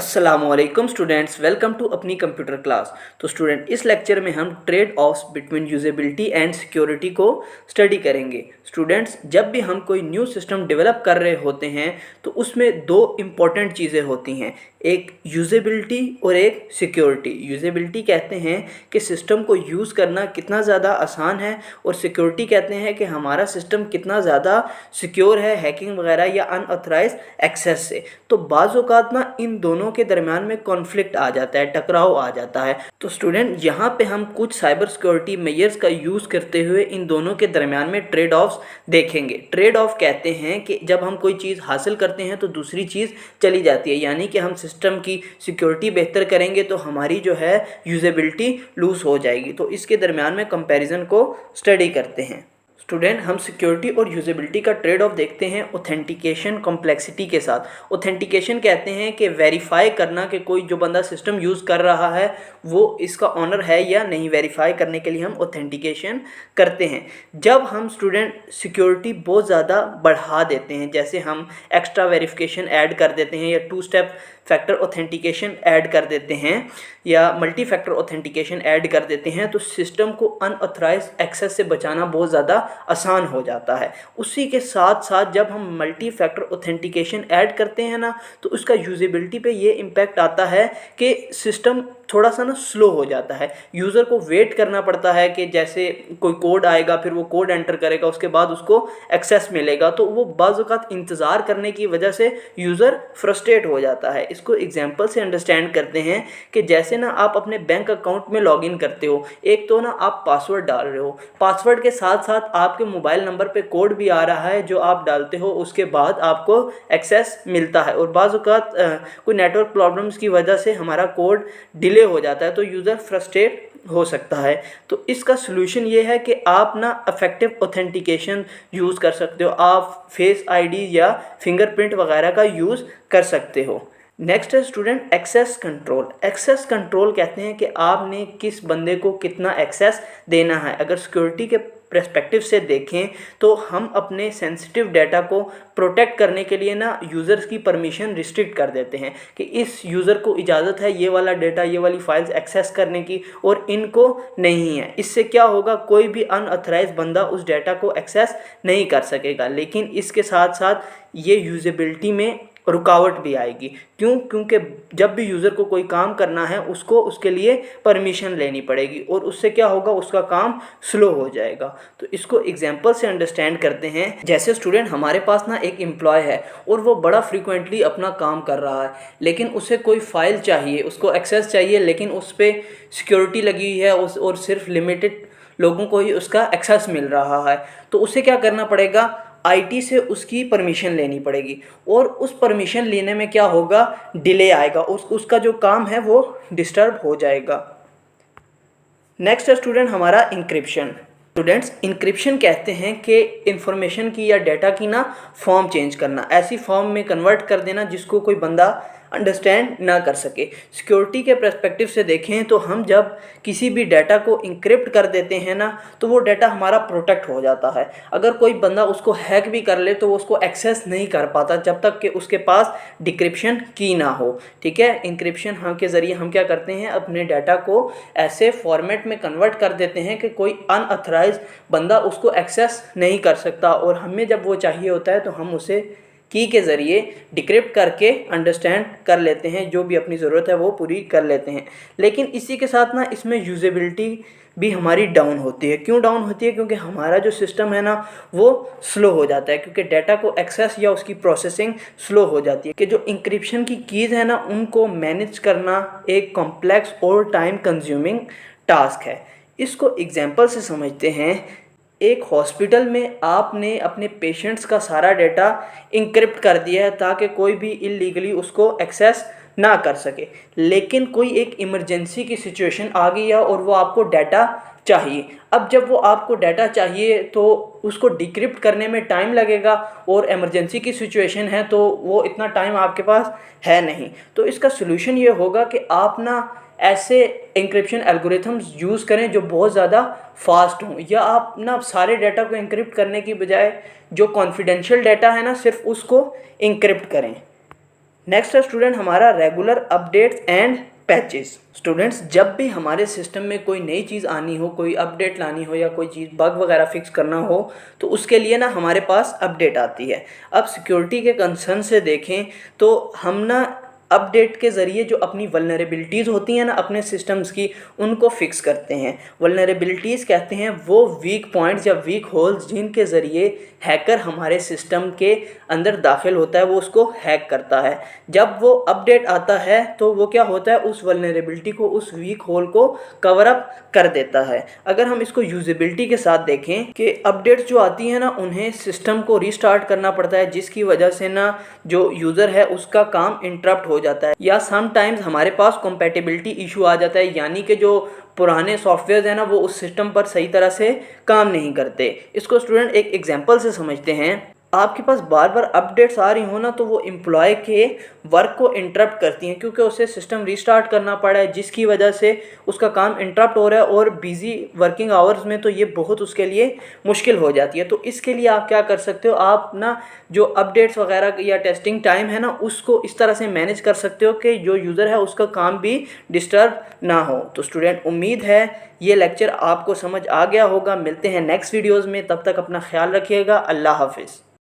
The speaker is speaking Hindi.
अस्सलामुअलैकुम स्टूडेंट्स, वेलकम टू अपनी कंप्यूटर क्लास। तो स्टूडेंट, इस लेक्चर में हम trade offs between usability and security को स्टडी करेंगे। स्टूडेंट्स, जब भी हम कोई न्यू सिस्टम डेवलप कर रहे होते हैं तो उसमें दो इम्पॉर्टेंट चीज़ें होती हैं, एक यूजेबिलिटी और एक सिक्योरिटी। यूजेबिलिटी कहते हैं कि सिस्टम को यूज़ करना कितना ज़्यादा आसान है, और सिक्योरिटी कहते हैं कि हमारा सिस्टम कितना ज़्यादा सिक्योर है हैकिंग वगैरह या अनऑथराइज्ड एक्सेस से। तो बाज़ औक़ात ना इन दोनों के दरमियान में कॉन्फ्लिक्ट आ जाता है, टकराव आ जाता है। तो स्टूडेंट, यहाँ पे हम कुछ साइबर सिक्योरिटी मेजर्स का यूज़ करते हुए इन दोनों के दरमियान में ट्रेड ऑफ्स देखेंगे। ट्रेड ऑफ कहते हैं कि जब हम कोई चीज़ हासिल करते हैं तो दूसरी चीज़ चली जाती है, यानी कि हम सिस्टम की सिक्योरिटी बेहतर करेंगे तो हमारी जो है यूजेबिलिटी लूज़ हो जाएगी। तो इसके दरमियान में कंपैरिजन को स्टडी करते हैं। स्टूडेंट, हम सिक्योरिटी और यूजेबिलिटी का ट्रेड ऑफ देखते हैं ऑथेंटिकेशन कॉम्प्लेक्सिटी के साथ। ऑथेंटिकेशन कहते हैं कि वेरीफाई करना कि कोई जो बंदा सिस्टम यूज़ कर रहा है वो इसका ऑनर है या नहीं। वेरीफाई करने के लिए हम ऑथेंटिकेशन करते हैं। जब हम स्टूडेंट सिक्योरिटी बहुत ज़्यादा बढ़ा देते हैं, जैसे हम एक्स्ट्रा वेरिफिकेशन ऐड कर देते हैं या two step factor authentication add कर देते हैं या मल्टी फैक्टर ऑथेंटिकेशन ऐड कर देते हैं, तो सिस्टम को अनऑथराइज्ड एक्सेस से बचाना बहुत ज़्यादा आसान हो जाता है। उसी के साथ साथ जब हम मल्टी फैक्टर ऑथेंटिकेशन ऐड करते हैं ना, तो उसका यूजेबिलिटी पे ये इम्पैक्ट आता है कि सिस्टम थोड़ा सा ना स्लो हो जाता है। यूज़र को वेट करना पड़ता है कि जैसे कोई कोड आएगा, फिर वो कोड एंटर करेगा, उसके बाद उसको एक्सेस मिलेगा। तो वो बाज़ औक़ात इंतज़ार करने की वजह से यूज़र फ्रस्ट्रेट हो जाता है। इसको एग्जांपल से अंडरस्टैंड करते हैं कि जैसे ना आप अपने बैंक अकाउंट में लॉगिन करते हो, एक तो ना आप पासवर्ड डाल रहे हो, पासवर्ड के साथ साथ आपके मोबाइल नंबर पे कोड भी आ रहा है जो आप डालते हो, उसके बाद आपको एक्सेस मिलता है। और बाज़ औक़ात कोई नेटवर्क प्रॉब्लम्स की वजह से हमारा कोड डिले हो जाता है, तो यूज़र फ्रस्ट्रेट हो सकता है। तो इसका सलूशन ये है कि आप ना इफेक्टिव ऑथेंटिकेशन यूज़ कर सकते हो। आप फेस आईडी या फिंगरप्रिंट वगैरह का यूज़ कर सकते हो। नेक्स्ट है student access control. Access control कहते हैं कि आपने किस बंदे को कितना एक्सेस देना है। अगर सिक्योरिटी के पर्सपेक्टिव से देखें तो हम अपने सेंसिटिव डाटा को प्रोटेक्ट करने के लिए ना यूज़र्स की परमिशन रिस्ट्रिक्ट कर देते हैं कि इस यूज़र को इजाज़त है ये वाला डाटा, ये वाली फाइल्स एक्सेस करने की, और इनको नहीं है। इससे क्या होगा, कोई भी अनऑथराइज्ड बंदा उस डाटा को एक्सेस नहीं कर सकेगा। लेकिन इसके साथ साथ ये यूजेबिलिटी में रुकावट भी आएगी। क्यों? क्योंकि जब भी यूज़र को कोई काम करना है उसको उसके लिए परमिशन लेनी पड़ेगी, और उससे क्या होगा, उसका काम स्लो हो जाएगा। तो इसको एग्जांपल से अंडरस्टैंड करते हैं। जैसे स्टूडेंट, हमारे पास ना एक एम्प्लॉय है और वो बड़ा फ्रीक्वेंटली अपना काम कर रहा है, लेकिन उसे कोई फाइल चाहिए, उसको एक्सेस चाहिए, लेकिन उस पर सिक्योरिटी लगी हुई है और सिर्फ लिमिटेड लोगों को ही उसका एक्सेस मिल रहा है। तो उसे क्या करना पड़ेगा, आईटी से उसकी परमिशन लेनी पड़ेगी, और उस परमिशन लेने में क्या होगा, डिले आएगा, उसका जो काम है वो डिस्टर्ब हो जाएगा। नेक्स्ट है स्टूडेंट हमारा इंक्रिप्शन। स्टूडेंट्स, इंक्रिप्शन कहते हैं कि इंफॉर्मेशन की या डाटा की ना फॉर्म चेंज करना, ऐसी फॉर्म में कन्वर्ट कर देना जिसको कोई बंदा अंडरस्टैंड ना कर सके। सिक्योरिटी के पर्सपेक्टिव से देखें तो हम जब किसी भी डाटा को इंक्रिप्ट कर देते हैं ना, तो वो डाटा हमारा प्रोटेक्ट हो जाता है। अगर कोई बंदा उसको हैक भी कर ले तो वो उसको एक्सेस नहीं कर पाता जब तक कि उसके पास डिक्रिप्शन की ना हो। ठीक है, इंक्रिप्शन के ज़रिए हम क्या करते हैं, अपने डाटा को ऐसे फॉर्मेट में कन्वर्ट कर देते हैं कि कोई अनऑथराइज्ड बंदा उसको एक्सेस नहीं कर सकता, और हमें जब वो चाहिए होता है तो हम उसे की के ज़रिए डिक्रिप्ट करके अंडरस्टैंड कर लेते हैं, जो भी अपनी ज़रूरत है वो पूरी कर लेते हैं। लेकिन इसी के साथ ना इसमें यूजेबिलिटी भी हमारी डाउन होती है। क्यों डाउन होती है? क्योंकि हमारा जो सिस्टम है ना वो स्लो हो जाता है, क्योंकि डाटा को एक्सेस या उसकी प्रोसेसिंग स्लो हो जाती है। कि जो इंक्रिप्शन की कीज़ है ना, उनको मैनेज करना एक कॉम्प्लेक्स और टाइम कंज्यूमिंग टास्क है। इसको एग्जांपल से समझते हैं। एक हॉस्पिटल में आपने अपने पेशेंट्स का सारा डाटा इंक्रिप्ट कर दिया है ताकि कोई भी इलीगली उसको एक्सेस ना कर सके, लेकिन कोई एक इमरजेंसी की सिचुएशन आ गई है और वो आपको डाटा चाहिए। अब जब वो आपको डाटा चाहिए तो उसको डिक्रिप्ट करने में टाइम लगेगा, और इमरजेंसी की सिचुएशन है तो वो इतना टाइम आपके पास है नहीं। तो इसका सलूशन ये होगा कि आप ना ऐसे इंक्रिप्शन एल्गोरिथम्स यूज़ करें जो बहुत ज़्यादा फास्ट हों, या आप ना सारे डाटा को इंक्रिप्ट करने की बजाय जो कॉन्फिडेंशियल डाटा है ना सिर्फ उसको इंक्रिप्ट करें। नेक्स्ट है स्टूडेंट हमारा regular updates and patches. Students जब भी हमारे सिस्टम में कोई नई चीज़ आनी हो, कोई अपडेट लानी हो या कोई चीज़ बग वगैरह फिक्स करना हो तो उसके लिए ना हमारे पास अपडेट आती है। अब सिक्योरिटी के कंसर्न से देखें तो हम ना अपडेट के ज़रिए जो अपनी वल्नरेबिलिटीज़ होती हैं ना अपने सिस्टम्स की, उनको फिक्स करते हैं। वल्नरेबिलिटीज़ कहते हैं वो वीक पॉइंट्स या वीक होल्स जिनके ज़रिए हैकर हमारे सिस्टम के अंदर दाखिल होता है, वो उसको हैक करता है। जब वो अपडेट आता है तो वो क्या होता है, उस वल्नरेबिलिटी को, उस वीक होल को कवर अप कर देता है। अगर हम इसको यूजेबिलिटी के साथ देखें कि अपडेट्स जो आती हैं ना उन्हें सिस्टम को रीस्टार्ट करना पड़ता है, जिसकी वजह से ना जो यूज़र है उसका काम इंटरप्ट हो जाता है, या समटाइम्स हमारे पास कंपैटिबिलिटी इशू आ जाता है, यानी कि जो पुराने सॉफ्टवेयर है ना वो उस सिस्टम पर सही तरह से काम नहीं करते। इसको स्टूडेंट एक एग्जांपल से समझते हैं। आपके पास बार बार अपडेट्स आ रही हो ना तो वो एम्प्लॉय के वर्क को इंटरप्ट करती हैं, क्योंकि उसे सिस्टम रीस्टार्ट करना पड़ा है, जिसकी वजह से उसका काम इंटरप्ट हो रहा है और बिजी वर्किंग आवर्स में तो ये बहुत उसके लिए मुश्किल हो जाती है। तो इसके लिए आप क्या कर सकते हो, आप ना जो अपडेट्स वगैरह या टेस्टिंग टाइम है ना उसको इस तरह से मैनेज कर सकते हो कि जो यूज़र है उसका काम भी डिस्टर्ब ना हो। तो स्टूडेंट उम्मीद है ये लेक्चर आपको समझ आ गया होगा। मिलते हैं नेक्स्ट वीडियोज़ में, तब तक अपना ख्याल रखिएगा। अल्लाह हाफिज़।